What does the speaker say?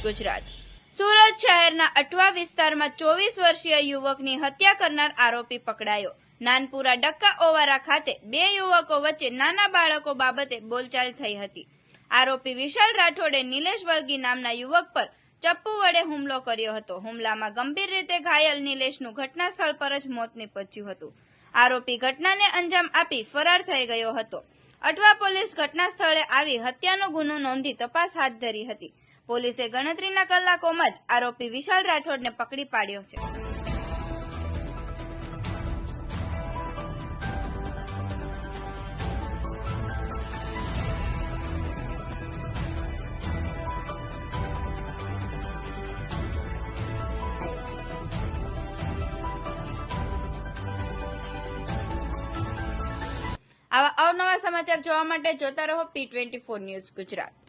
ગુજરાત। સુરત શહેરના અઠવા વિસ્તારમાં 24 વર્ષીય યુવકની હત્યા કરનાર આરોપી પકડાયો। નાનપુરા ડક્કા ઓવારા ખાતે બે યુવકો વચ્ચે નાના બાળકો બાબતે બોલચાલ થઈ હતી। આરોપી વિશાલ રાઠોડે નિલેશ વળગી નામના યુવક પર ચપ્પુ વડે હુમલો કર્યો હતો। હુમલામાં ગંભીર રીતે ઘાયલ નિલેશનું ઘટના સ્થળ પર જ મોત નીપજ્યું હતું। આરોપી ઘટનાને અંજામ આપી ફરાર થઈ ગયો હતો। અઠવા પોલીસ ઘટના સ્થળે આવી હત્યાનો ગુનો નોંધી તપાસ હાથ ધરી હતી। પોલીસે ગણતરીના કલાકોમાં જ આરોપી વિશાલ રાઠોડને પકડી પાડ્યો છે। આવા અવનવા સમાચાર જોવા માટે જોતા રહો P24 ન્યૂઝ ગુજરાત।